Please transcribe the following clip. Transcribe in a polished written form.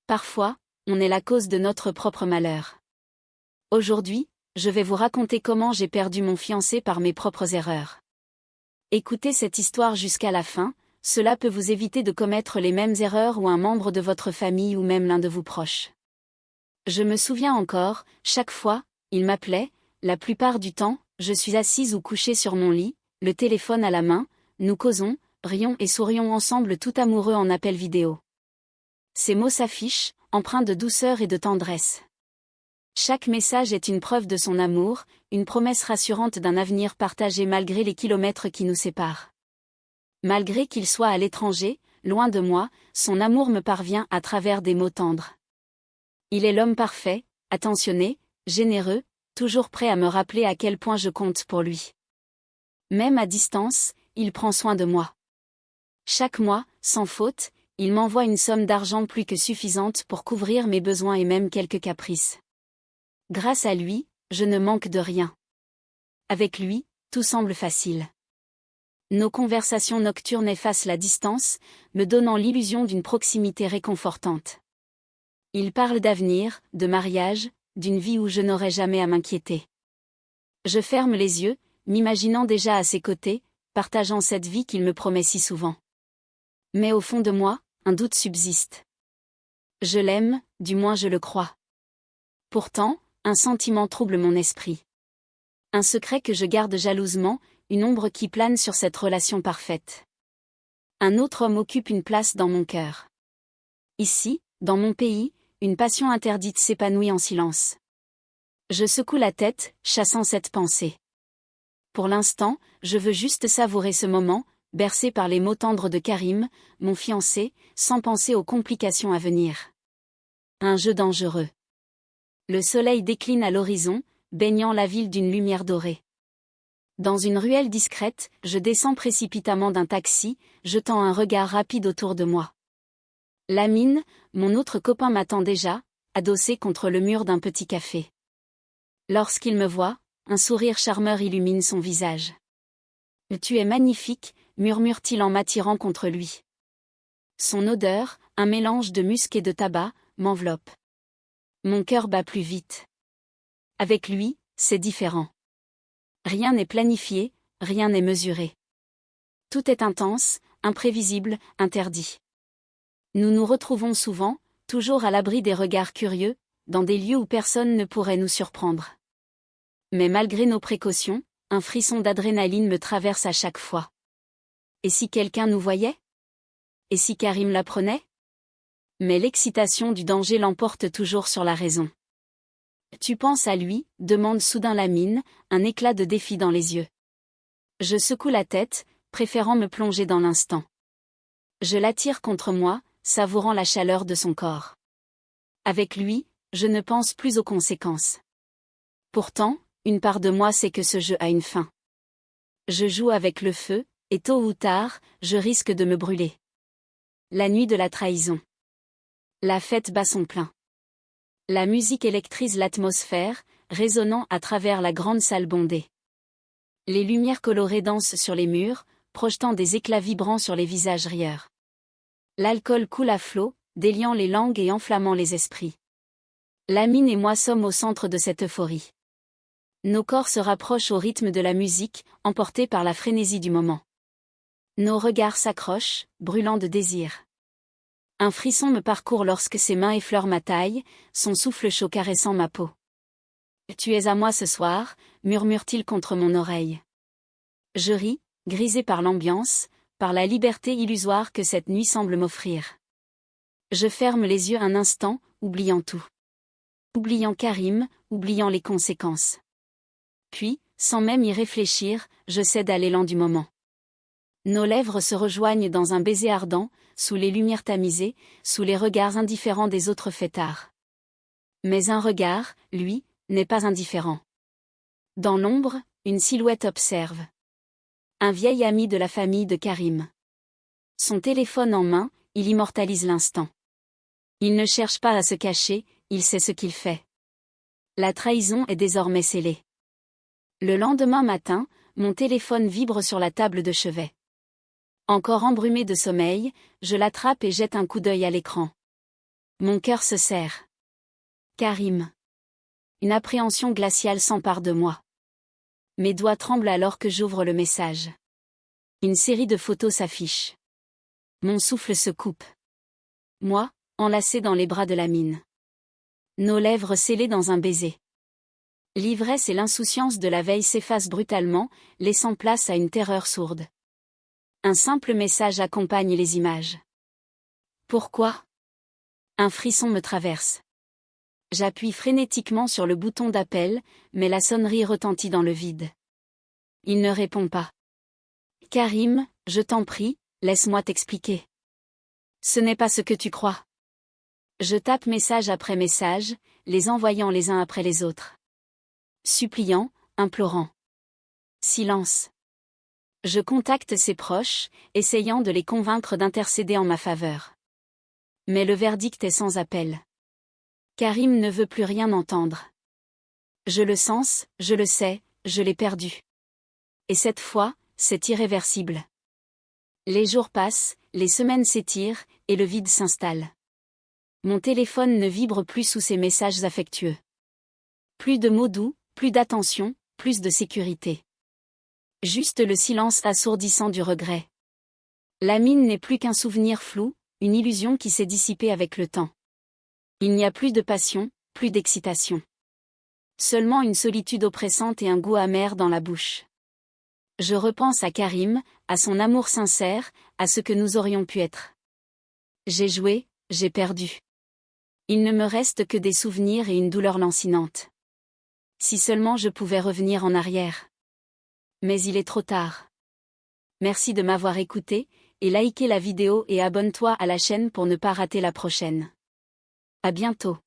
Parfois, on est la cause de notre propre malheur. Aujourd'hui, je vais vous raconter comment j'ai perdu mon fiancé par mes propres erreurs. Écoutez cette histoire jusqu'à la fin, cela peut vous éviter de commettre les mêmes erreurs ou un membre de votre famille ou même l'un de vos proches. Je me souviens encore, chaque fois, il m'appelait, la plupart du temps, je suis assise ou couchée sur mon lit, le téléphone à la main, nous causons, rions et sourions ensemble tout amoureux en appel vidéo. Ces mots s'affichent, empreints de douceur et de tendresse. Chaque message est une preuve de son amour, une promesse rassurante d'un avenir partagé malgré les kilomètres qui nous séparent. Malgré qu'il soit à l'étranger, loin de moi, son amour me parvient à travers des mots tendres. Il est l'homme parfait, attentionné, généreux, toujours prêt à me rappeler à quel point je compte pour lui. Même à distance, il prend soin de moi. Chaque mois, sans faute, il m'envoie une somme d'argent plus que suffisante pour couvrir mes besoins et même quelques caprices. Grâce à lui, je ne manque de rien. Avec lui, tout semble facile. Nos conversations nocturnes effacent la distance, me donnant l'illusion d'une proximité réconfortante. Il parle d'avenir, de mariage, d'une vie où je n'aurai jamais à m'inquiéter. Je ferme les yeux, m'imaginant déjà à ses côtés, partageant cette vie qu'il me promet si souvent. Mais au fond de moi, un doute subsiste. Je l'aime, du moins je le crois. Pourtant, un sentiment trouble mon esprit. Un secret que je garde jalousement, une ombre qui plane sur cette relation parfaite. Un autre homme occupe une place dans mon cœur. Ici, dans mon pays, une passion interdite s'épanouit en silence. Je secoue la tête, chassant cette pensée. Pour l'instant, je veux juste savourer ce moment, bercé par les mots tendres de Karim, mon fiancé, sans penser aux complications à venir. Un jeu dangereux. Le soleil décline à l'horizon, baignant la ville d'une lumière dorée. Dans une ruelle discrète, je descends précipitamment d'un taxi, jetant un regard rapide autour de moi. Lamine, mon autre copain m'attend déjà, adossé contre le mur d'un petit café. Lorsqu'il me voit, un sourire charmeur illumine son visage. « Tu es magnifique », murmure-t-il en m'attirant contre lui. Son odeur, un mélange de musc et de tabac, m'enveloppe. Mon cœur bat plus vite. Avec lui, c'est différent. Rien n'est planifié, rien n'est mesuré. Tout est intense, imprévisible, interdit. Nous nous retrouvons souvent, toujours à l'abri des regards curieux, dans des lieux où personne ne pourrait nous surprendre. Mais malgré nos précautions, un frisson d'adrénaline me traverse à chaque fois. Et si quelqu'un nous voyait? Et si Karim l'apprenait? Mais l'excitation du danger l'emporte toujours sur la raison. Tu penses à lui, demande soudain Lamine, un éclat de défi dans les yeux. Je secoue la tête, préférant me plonger dans l'instant. Je l'attire contre moi, savourant la chaleur de son corps. Avec lui, je ne pense plus aux conséquences. Pourtant, une part de moi sait que ce jeu a une fin. Je joue avec le feu, et tôt ou tard, je risque de me brûler. La nuit de la trahison. La fête bat son plein. La musique électrise l'atmosphère, résonnant à travers la grande salle bondée. Les lumières colorées dansent sur les murs, projetant des éclats vibrants sur les visages rieurs. L'alcool coule à flot, déliant les langues et enflammant les esprits. Lamine et moi sommes au centre de cette euphorie. Nos corps se rapprochent au rythme de la musique, emportés par la frénésie du moment. Nos regards s'accrochent, brûlants de désir. Un frisson me parcourt lorsque ses mains effleurent ma taille, son souffle chaud caressant ma peau. « Tu es à moi ce soir », murmure-t-il contre mon oreille. Je ris, grisé par l'ambiance, par la liberté illusoire que cette nuit semble m'offrir. Je ferme les yeux un instant, oubliant tout. Oubliant Karim, oubliant les conséquences. Puis, sans même y réfléchir, je cède à l'élan du moment. Nos lèvres se rejoignent dans un baiser ardent, sous les lumières tamisées, sous les regards indifférents des autres fêtards. Mais un regard, lui, n'est pas indifférent. Dans l'ombre, une silhouette observe. Un vieil ami de la famille de Karim. Son téléphone en main, il immortalise l'instant. Il ne cherche pas à se cacher, il sait ce qu'il fait. La trahison est désormais scellée. Le lendemain matin, mon téléphone vibre sur la table de chevet. Encore embrumé de sommeil, je l'attrape et jette un coup d'œil à l'écran. Mon cœur se serre. Karim. Une appréhension glaciale s'empare de moi. Mes doigts tremblent alors que j'ouvre le message. Une série de photos s'affiche. Mon souffle se coupe. Moi, enlacé dans les bras de Lamine. Nos lèvres scellées dans un baiser. L'ivresse et l'insouciance de la veille s'effacent brutalement, laissant place à une terreur sourde. Un simple message accompagne les images. Pourquoi ? Un frisson me traverse. J'appuie frénétiquement sur le bouton d'appel, mais la sonnerie retentit dans le vide. Il ne répond pas. Karim, je t'en prie, laisse-moi t'expliquer. Ce n'est pas ce que tu crois. Je tape message après message, les envoyant les uns après les autres. Suppliant, implorant. Silence. Je contacte ses proches, essayant de les convaincre d'intercéder en ma faveur. Mais le verdict est sans appel. Karim ne veut plus rien entendre. Je le sens, je le sais, je l'ai perdu. Et cette fois, c'est irréversible. Les jours passent, les semaines s'étirent, et le vide s'installe. Mon téléphone ne vibre plus sous ces messages affectueux. Plus de mots doux, plus d'attention, plus de sécurité. Juste le silence assourdissant du regret. Lamine n'est plus qu'un souvenir flou, une illusion qui s'est dissipée avec le temps. Il n'y a plus de passion, plus d'excitation. Seulement une solitude oppressante et un goût amer dans la bouche. Je repense à Karim, à son amour sincère, à ce que nous aurions pu être. J'ai joué, j'ai perdu. Il ne me reste que des souvenirs et une douleur lancinante. Si seulement je pouvais revenir en arrière. Mais il est trop tard. Merci de m'avoir écouté, et likez la vidéo et abonne-toi à la chaîne pour ne pas rater la prochaine. À bientôt.